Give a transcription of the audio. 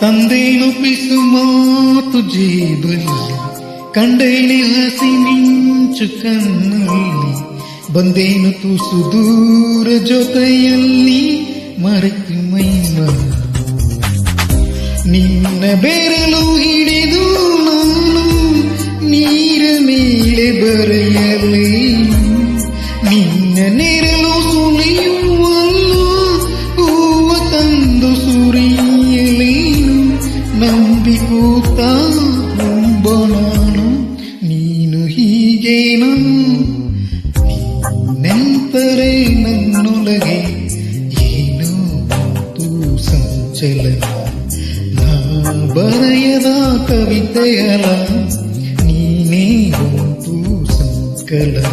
ತಂದೇನೊಪ್ಪಿಸು ಮಾತು ಜೇಬಲ್ಲಿ, ಕಂಡೇನೆ ಹಸಿ ಮಿಂಚು ಕಣ್ಣಲ್ಲಿ, ಬಂದೇನು ತುಸು ದೂರ ಜೊತೆಯಲ್ಲಿ ಮರೆತು ಮೈಮ. ನಿನ್ನ ಬೆರಳು ಹಿಡಿದು ನಾನು ನೀರ ಮೇಲೆ ಬರೆಯಲೇ, ನಿನ್ನ ನೆರಳು ಸುಳಿಯುವಲ್ಲೂ ಹೂವ ತಂದು ಸುರಿಯಲೇನು, ನಂಬಿ ಕೂತ ತುಂಬ ನಾನು ನೀನು ಹೀಗೇನು. ನೆಂತರೆ ನನ್ನೊಳಗೆ ಏನೋ ಒಂದು ಸಂಚಲನ, ನಾ ಬರೆಯದ ಕವಿತೆಯಲ್ಲ ನೀನೇ ಒಂದು ಸಂಕಲನ.